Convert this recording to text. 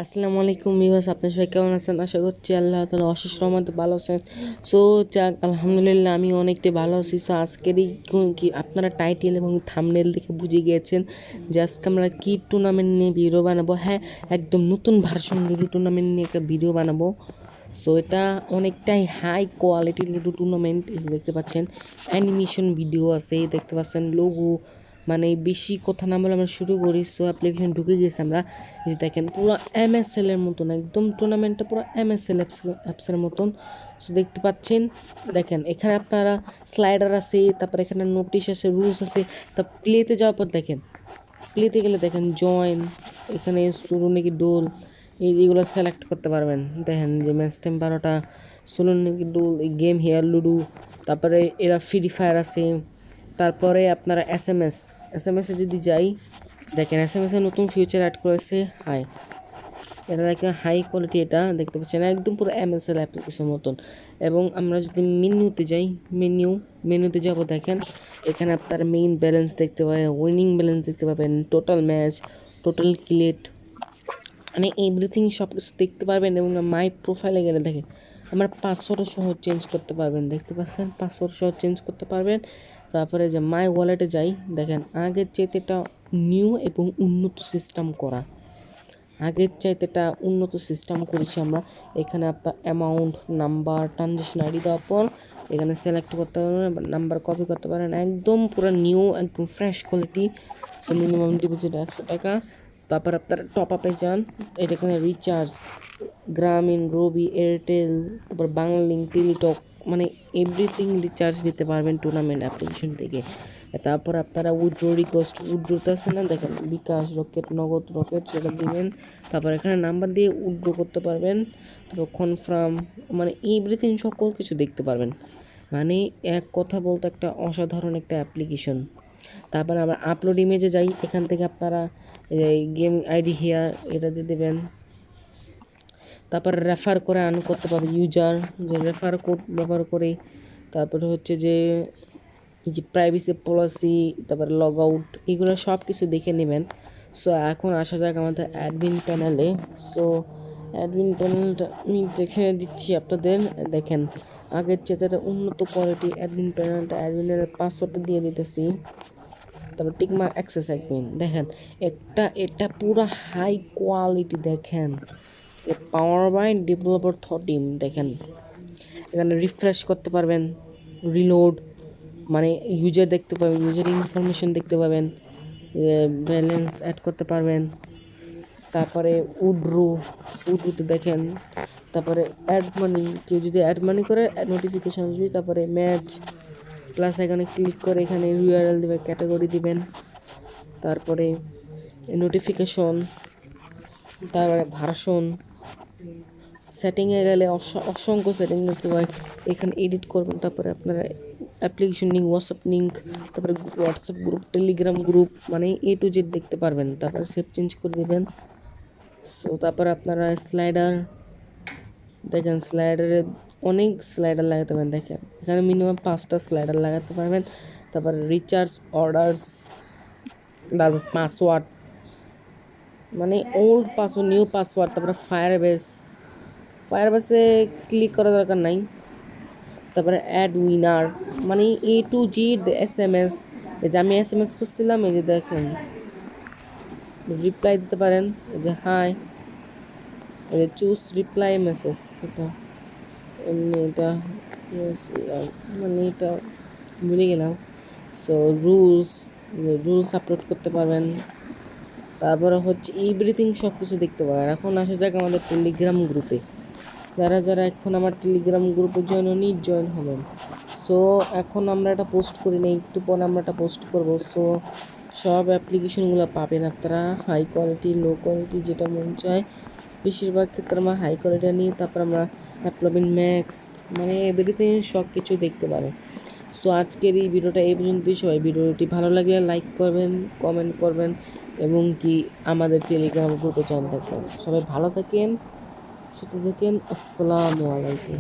আসসালামু আলাইকুম ভিউয়ার্স, আপনার সবাই কেমন আছেন? আশা করছি আল্লাহ তাআলা অশেষ রহমতে ভালো আছেন। সো যাক আলহামদুলিল্লাহ আমি অনেকটাই ভালো আছি। সো আজকের এই কি আপনারা টাইটেল এবং থাম্বনেল দেখে বুঝে গিয়েছেন যে আজকে আমরা কী টুর্নামেন্ট নিয়ে ভিডিও বানাবো। হ্যাঁ, একদম নতুন ভার্সন লুডো টুর্নামেন্ট নিয়ে একটা ভিডিও বানাবো। সো এটা অনেকটাই হাই কোয়ালিটির লুডো টুর্নামেন্ট। দেখতে পাচ্ছেন অ্যানিমেশন ভিডিও আছে, দেখতে পাচ্ছেন লোগো, মানে বেশি কথা না বলে আমরা শুরু করি। সো অ্যাপ্লিকেশন ঢুকে গিয়েছি আমরা, যে দেখেন পুরো MSL-এর মতন, একদম টুর্নামেন্টটা পুরো MSL অ্যাপসের মতন। সো দেখতে পাচ্ছেন, দেখেন এখানে আপনারা স্লাইডার আছে, তারপর এখানে নোটিশ আছে, রুলস আছে। তা প্লেতে যাওয়ার পর দেখেন, প্লেতে গেলে দেখেন জয়েন, এখানে শুরু নাকি ডোল, এইগুলো সিলেক্ট করতে পারবেন। দেখেন যে ম্যাচ টাইম 12টা, শুরু নাকি ডোল, এই গেম হেয়ার লুডু, তারপরে এরা ফ্রি ফায়ার আছে। তারপরে আপনারা এসএমএসে যদি যাই, দেখেন এসএমএসে নতুন ফিউচার অ্যাড করেছে হাই, এটা দেখেন হাই কোয়ালিটি, এটা দেখতে পাচ্ছেন একদম পুরো MSL অ্যাপ্লিকেশন মতন। এবং আমরা যদি মেনুতে যাই, মেনুতে যাব, দেখেন এখানে আপনারা মেইন ব্যালেন্স দেখতে পাবেন, উইনিং ব্যালেন্স দেখতে পাবেন, টোটাল ম্যাচ, টোটাল কিলেট, মানে এভরিথিং সব কিছু দেখতে পারবেন। এবং মাই প্রোফাইলে গেলে দেখেন আমার পাসওয়ার্ড সহ চেঞ্জ করতে পারবেন, দেখতে পাচ্ছেন পাসওয়ার্ড সহ চেঞ্জ করতে পারবেন। তারপরে যে মাই ওয়ালেটে যাই, দেখেন আগের চাইতে এটা নিউ এবং উন্নত সিস্টেম করা, আগের চাইতে এটা উন্নত সিস্টেম করেছি আমরা। এখানে আপনার অ্যামাউন্ট, নাম্বার, ট্রানজ্যাকশন আইডি দেওয়ার পর এখানে সিলেক্ট করতে পারবেন, নাম্বার কপি করতে পারেন, একদম পুরো নিউ, একদম fresh quality. So minimum deposit 100 টাকা। তারপর আপনারা টপ আপে যান, এটা এখানে রিচার্জ, গ্রামীণ, রবি, এয়ারটেল, তারপর বাংলালিংক, টেলিটক, মানে এভরিথিং রিচার্জ দিতে পারবেন টুর্নামেন্ট অ্যাপ্লিকেশন থেকে। তারপর আপনারা উইথড্র রিকোয়েস্ট, উইথড্রতে আছে না, দেখেন বিকাশ, রকেট, নগদ, রকেট, সেটা দিবেন। তারপর এখানে নাম্বার দিয়ে উইথড্র করতে পারবেন। তারপর কনফার্ম, মানে এভরিথিং সকল কিছু দেখতে পারবেন। মানে এক কথা বলতে একটা অসাধারণ একটা অ্যাপ্লিকেশন। তারপর আবার আপলোড ইমেজে যাই, এখান থেকে আপনারা এই গেম আইডি হিয়ার এটা দিয়ে দেবেন। তারপর রেফার করে আর্ন করতে পারবে ইউজার, যে রেফার কোড ব্যবহার করে। তারপরে হচ্ছে যে এই যে প্রাইভেসি পলিসি, তারপরে লগ আউট, এগুলো সব কিছু দেখে নেবেন। সো এখন আসা যাক আমাদের অ্যাডমিন প্যানেলে। সো অ্যাডমিন প্যানেলটা আমি দেখে দিচ্ছি আপনাদের, দেখেন আগের চেয়ে একটা উন্নত কোয়ালিটি অ্যাডমিন প্যানেলটা। অ্যাডমিনের পাসওয়ার্ডটা দিয়ে দিতেছি, তারপর টিকমা অ্যাক্সেস অ্যাডমিন, দেখেন এটা পুরো হাই কোয়ালিটি। দেখেন পাওয়ার বাই ডেভেলপার টিম, দেখেন এখানে রিফ্রেশ করতে পারবেন, রিলোড, মানে ইউজার দেখতে পাবেন, ইউজার ইনফরমেশন দেখতে পাবেন, ব্যালেন্স অ্যাড করতে পারবেন। তারপরে উড্রুতে দেখেন, তারপরে অ্যাড মানি, কেউ যদি অ্যাড মানি করে নোটিফিকেশান আসবে। তারপরে ম্যাচ প্লাস এখানে ক্লিক করে এখানে ইউআরএল দেবে, ক্যাটাগরি দিবেন, তারপরে নোটিফিকেশন, তারপরে ভার্সন। সেটিংয়ে গেলে অসংখ্য সেটিং দেখতে পাই, এখানে এডিট করবেন। তারপরে আপনারা অ্যাপ্লিকেশন লিঙ্ক, হোয়াটসঅ্যাপ লিঙ্ক, তারপরে হোয়াটসঅ্যাপ গ্রুপ, টেলিগ্রাম গ্রুপ, মানে A to Z দেখতে পারবেন। তারপরে সেভ চেঞ্জ করে দেবেন। সো তারপরে আপনারা স্লাইডার, দেখেন স্লাইডারে অনেক স্লাইডার লাগাতে পারেন, দেখেন এখানে মিনিমাম 5টা স্লাইডার লাগাতে পারবেন। তারপরে রিচার্জ, অর্ডার্স, তারপর পাসওয়ার্ড, মানে ওল্ড পাসওয়ার্ড, নিউ পাসওয়ার্ড। তারপরে ফায়ারবেসে ক্লিক করার দরকার নাই। তারপরে অ্যাড উইনার, মানে A to Z SMS, এই যে আমি SMS করছিলাম, এই যে দেখেন রিপ্লাই দিতে পারেন, এই যে হাই, এই যে চুজ রিপ্লাই মেসেজ, এটা এমনি, এটা মানে এটা ভুলে গেলাম। সো রুলস আপলোড করতে পারবেন। তারপরে হচ্ছে এভরিথিং সব কিছু দেখতে পারেন। এখন আসা যাক আমাদের টেলিগ্রাম গ্রুপে, যারা যারা এখন আমার টেলিগ্রাম গ্রুপে জয়েন হবেন। সো এখন আমরা এটা পোস্ট করি না, একটু পরে আমরা এটা পোস্ট করব। সো সব অ্যাপ্লিকেশনগুলো পাবেন আপনারা, হাই কোয়ালিটি, লো কোয়ালিটি, যেটা মন চায়। বেশিরভাগ ক্ষেত্রে আমরা হাই কোয়ালিটি নিই। তারপর আমরা অ্যাপ্লোভিন ম্যাক্স, মানে এভরিথিং সব কিছু দেখতে পারেন। সো আজকের এই ভিডিওটা এই পর্যন্তই। সবাই ভিডিওটি ভালো লাগলে লাইক করবেন, কমেন্ট করবেন, এবং কি আমাদের টেলিগ্রাম গ্রুপে জয়েন থাকবেন। সবাই ভালো থাকেন, সুস্থ থাকেন। আসসালামু আলাইকুম।